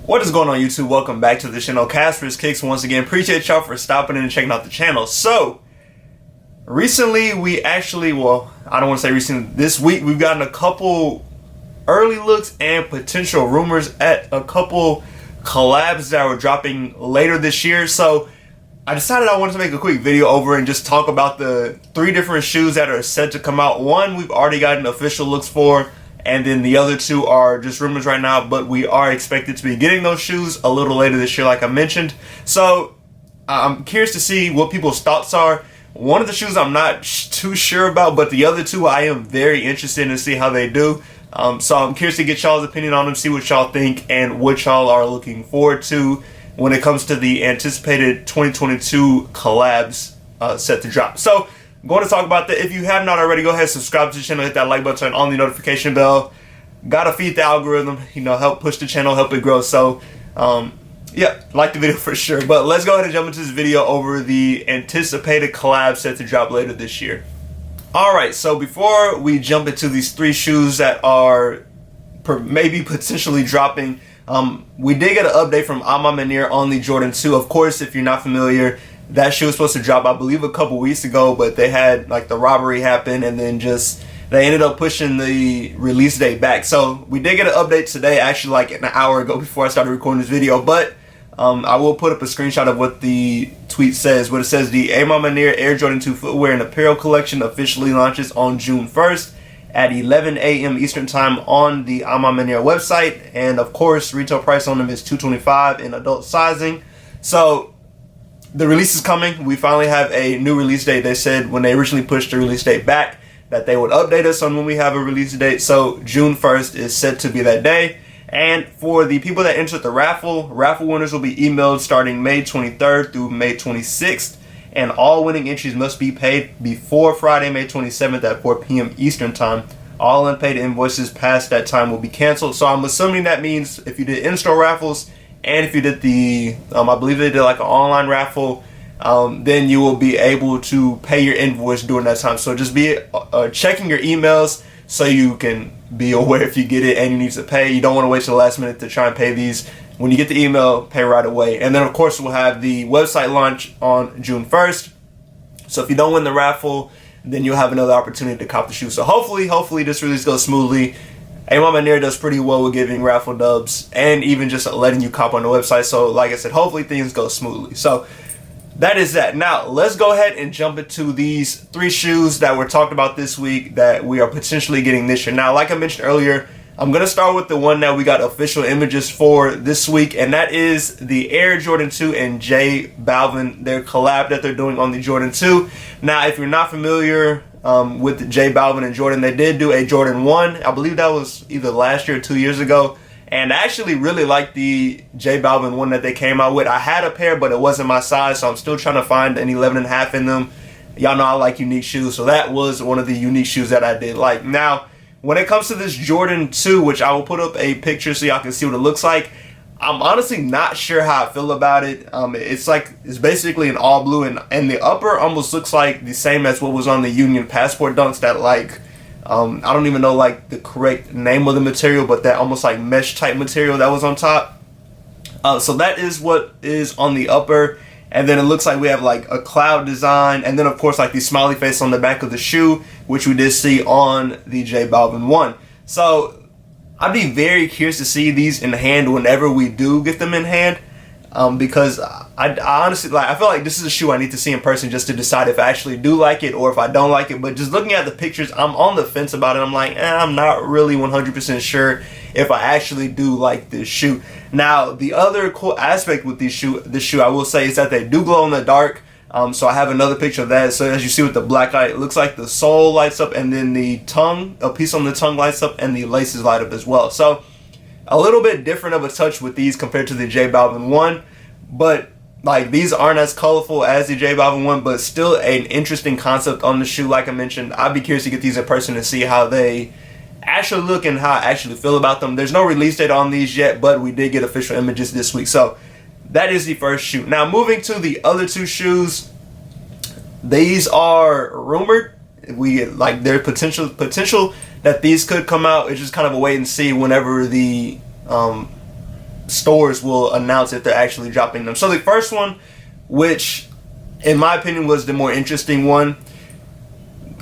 What is going on, YouTube? Welcome back to the channel. Casper's Kicks once again. Appreciate y'all for stopping in and checking out the channel. So, recently we actually, well, I don't want to say recently, this week we've gotten a couple early looks and potential rumors at a couple collabs that were dropping later this year. So, I decided I wanted to make a quick video over and just talk about the 3 different shoes that are set to come out. One we've already gotten official looks for, and then the other 2 are just rumors right now, but we are expected to be getting those shoes a little later this year, like I mentioned. So I'm curious to see what people's thoughts are. One of the shoes I'm not too sure about, but the other 2 I am very interested in to see how they do. So I'm curious to get y'all's opinion on them, see what y'all think, and what y'all are looking forward to when it comes to the anticipated 2022 collabs set to drop. So I'm going to talk about that. If you have not already, go ahead and subscribe to the channel, hit that like button, turn on the notification bell. Gotta feed the algorithm, help push the channel, help it grow. So yeah, like the video for sure. But let's go ahead and jump into this video over the anticipated collab set to drop later this year. Alright, so before we jump into these 3 shoes that are maybe potentially dropping, we did get an update from Manir on the Jordan 2. Of course, if you're not familiar, that shoe was supposed to drop, I believe, a couple weeks ago, but they had like the robbery happen, and then they ended up pushing the release date back. So we did get an update today, actually like an hour ago before I started recording this video. But I will put up a screenshot of what the tweet says. What it says: the Manir Air Jordan 2 footwear and apparel collection officially launches on June 1st at 11 a.m. Eastern time on the Manir website, and of course, retail price on them is $225 in adult sizing. So the release is coming. We finally have a new release date. They said when they originally pushed the release date back that they would update us on when we have a release date. So June 1st is set to be that day. And for the people that entered the raffle winners will be emailed starting May 23rd through May 26th. And all winning entries must be paid before Friday, May 27th at 4 p.m. Eastern time. All unpaid invoices past that time will be canceled. So I'm assuming that means if you did in-store raffles, and if you did the, I believe they did like an online raffle, then you will be able to pay your invoice during that time. So just be checking your emails so you can be aware if you get it and you need to pay. You don't want to wait till the last minute to try and pay these. When you get the email, pay right away. And then of course we'll have the website launch on June 1st. So if you don't win the raffle, then you'll have another opportunity to cop the shoe. So hopefully this release goes smoothly. Manir does pretty well with giving raffle dubs and even just letting you cop on the website. So like I said, hopefully things go smoothly. So that is that. Now let's go ahead and jump into these 3 shoes that were talked about this week that we are potentially getting this year. Now, like I mentioned earlier, I'm going to start with the one that we got official images for this week, and that is the Air Jordan 2 and J Balvin, their collab that they're doing on the Jordan 2. Now, if you're not familiar with J Balvin and Jordan, they did do a Jordan 1. I believe that was either last year or 2 years ago. And I actually really like the J Balvin one that they came out with. I had a pair, but it wasn't my size, so I'm still trying to find an 11.5 in them. Y'all know I like unique shoes, so that was one of the unique shoes that I did like. Now, when it comes to this Jordan 2, which I will put up a picture so y'all can see what it looks like, I'm honestly not sure how I feel about it. It's basically an all blue, and the upper almost looks like the same as what was on the Union Passport Dunks, that like, I don't even know like the correct name of the material, but that almost like mesh type material that was on top. So that is what is on the upper, and then it looks like we have like a cloud design, and then of course like the smiley face on the back of the shoe, which we did see on the J Balvin one. So I'd be very curious to see these in hand whenever we do get them in hand, because I honestly, like, I feel like this is a shoe I need to see in person just to decide if I actually do like it or if I don't like it. But just looking at the pictures, I'm on the fence about it. I'm like, I'm not really 100% sure if I actually do like this shoe. Now, the other cool aspect with this shoe I will say is that they do glow in the dark. So I have another picture of that. So as you see with the black light, it looks like the sole lights up, and then the tongue, a piece on the tongue lights up, and the laces light up as well. So a little bit different of a touch with these compared to the J Balvin one, but like these aren't as colorful as the J Balvin one, but still an interesting concept on the shoe. Like I mentioned, I'd be curious to get these in person and see how they actually look and how I actually feel about them. There's no release date on these yet, but we did get official images this week. So that is the first shoe. Now moving to the other 2 shoes, these are rumored. We like there's potential that these could come out. It's just kind of a wait and see whenever the stores will announce if they're actually dropping them. So the first one, which in my opinion was the more interesting one,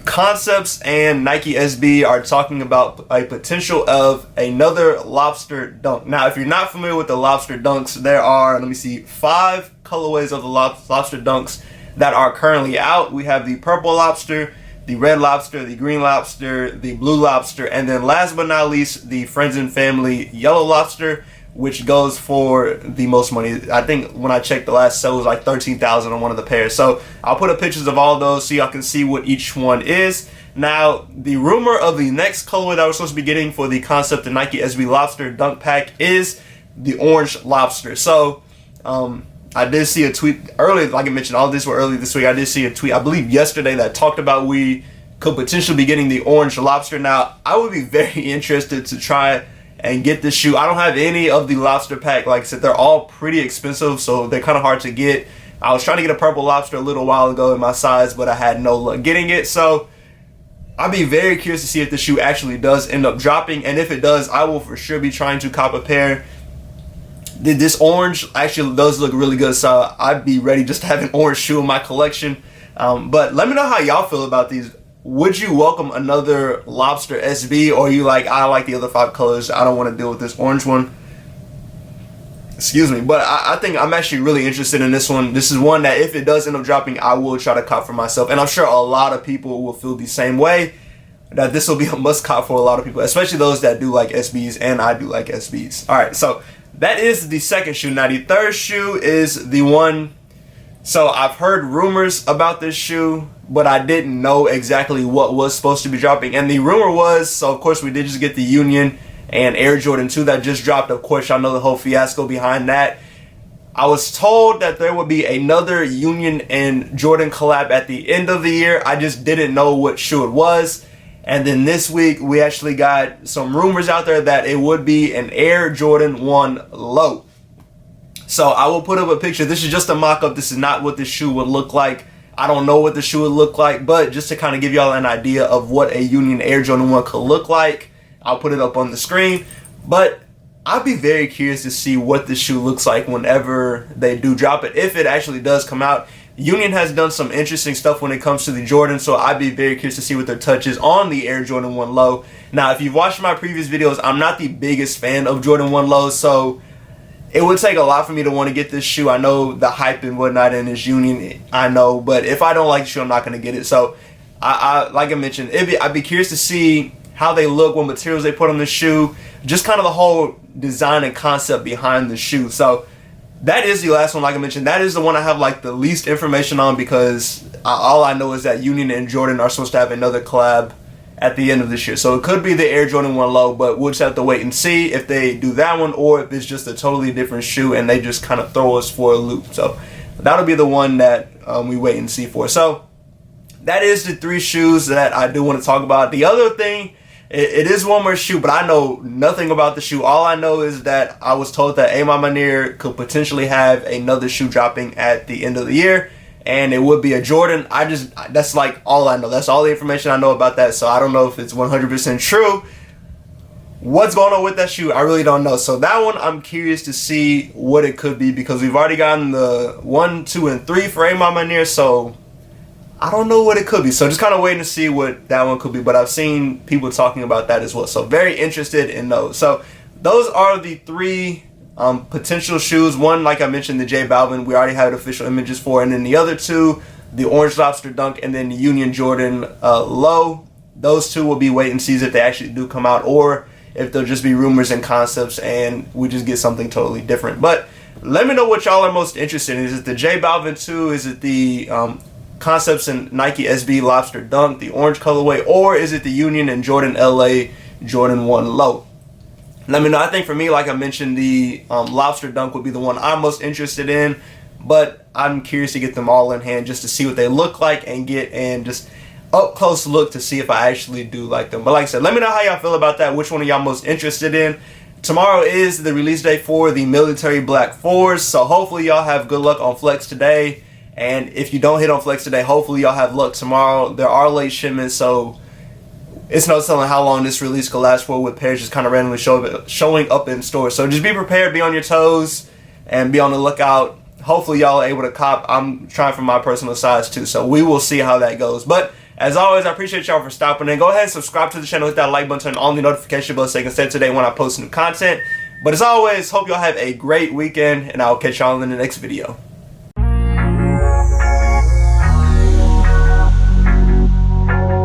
Concepts and Nike SB are talking about a potential of another Lobster Dunk. Now, if you're not familiar with the Lobster Dunks, there are, let me see, 5 colorways of the Lobster Dunks that are currently out. We have the purple lobster, the red lobster, the green lobster, the blue lobster, and then last but not least, the Friends and Family yellow lobster, which goes for the most money. I think when I checked the last sale, it was like $13,000 on one of the pairs. So I'll put up pictures of all those so y'all can see what each one is. Now, the rumor of the next colorway that we're supposed to be getting for the Concept and Nike SB Lobster Dunk Pack is the orange lobster. So I did see a tweet earlier, like I mentioned, all this were early this week. I did see a tweet, I believe yesterday, that talked about we could potentially be getting the orange lobster. Now, I would be very interested to try and get this shoe. I don't have any of the lobster pack. Like I said, they're all pretty expensive, so they're kind of hard to get. I was trying to get a purple lobster a little while ago in my size, but I had no luck getting it. So I'd be very curious to see if the shoe actually does end up dropping, and if it does, I will for sure be trying to cop a pair. This orange actually does look really good, so I'd be ready just to have an orange shoe in my collection. But let me know how y'all feel about these. Would you welcome another Lobster SB, or are you like, I like the other 5 colors, I don't want to deal with this orange one? Excuse me, but I think I'm actually really interested in this one. This is one that if it does end up dropping, I will try to cop for myself, and I'm sure a lot of people will feel the same way, that this will be a must cop for a lot of people, especially those that do like SBs, and I do like SBs. Alright, so that is the second shoe. Now the third shoe is the one, so I've heard rumors about this shoe, but I didn't know exactly what was supposed to be dropping. And the rumor was, so of course we did just get the Union and Air Jordan 2 that just dropped. Of course, y'all know the whole fiasco behind that. I was told that there would be another Union and Jordan collab at the end of the year. I just didn't know what shoe it was. And then this week, we actually got some rumors out there that it would be an Air Jordan 1 Low. So I will put up a picture. This is just a mock-up. This is not what the shoe would look like. I don't know what the shoe would look like, but just to kind of give y'all an idea of what a Union Air Jordan 1 could look like, I'll put it up on the screen. But I'd be very curious to see what the shoe looks like whenever they do drop it, if it actually does come out. Union has done some interesting stuff when it comes to the Jordan, so I'd be very curious to see what their touch is on the Air Jordan 1 Low. Now, if you've watched my previous videos, I'm not the biggest fan of Jordan 1 Lows, so it would take a lot for me to want to get this shoe. I know the hype and whatnot in this Union, I know, but if I don't like the shoe, I'm not going to get it. So, I like I mentioned, I'd be curious to see how they look, what materials they put on the shoe, just kind of the whole design and concept behind the shoe. So, that is the last one, like I mentioned. That is the one I have like the least information on, because all I know is that Union and Jordan are supposed to have another collab at the end of this year. So it could be the Air Jordan 1 Low, but we'll just have to wait and see if they do that one, or if it's just a totally different shoe and they just kind of throw us for a loop. So that'll be the one that we wait and see for. So that is the 3 shoes that I do want to talk about. The other thing, it is one more shoe, but I know nothing about the shoe. All I know is that I was told that A. Manir could potentially have another shoe dropping at the end of the year, and it would be a Jordan. That's like all I know. That's all the information I know about that, so I don't know if it's 100% true. What's going on with that shoe, I really don't know. So that one, I'm curious to see what it could be, because we've already gotten the 1, 2, and 3 for A. Manir, so I don't know what it could be. So just kind of waiting to see what that one could be, but I've seen people talking about that as well. So very interested in those. So those are the 3 potential shoes. One, like I mentioned, the J Balvin, we already had official images for, and then the other 2, the orange Lobster Dunk and then the Union Jordan Low. Those 2 will be wait and see if they actually do come out, or if they'll just be rumors and concepts and we just get something totally different. But let me know what y'all are most interested in. Is it the J Balvin 2? Is it the Concepts and Nike SB Lobster Dunk, the orange colorway, or is it the Union and Jordan LA Jordan 1 Low? Let me know. I think for me, like I mentioned, the Lobster Dunk would be the one I'm most interested in, but I'm curious to get them all in hand just to see what they look like and get and just up close look to see if I actually do like them. But like I said, let me know how y'all feel about that, which one are y'all most interested in. Tomorrow is the release day for the Military Black 4s, so hopefully y'all have good luck on Flex today. And if you don't hit on Flex today, hopefully y'all have luck tomorrow. There are late shipments, so it's no telling how long this release could last for, with pairs just kind of randomly showing up in stores. So just be prepared, be on your toes, and be on the lookout. Hopefully y'all are able to cop. I'm trying for my personal size too, so we will see how that goes. But as always, I appreciate y'all for stopping in. Go ahead and subscribe to the channel, hit that like button, turn on the notification bell so you can stay today when I post new content. But as always, hope y'all have a great weekend, and I'll catch y'all in the next video.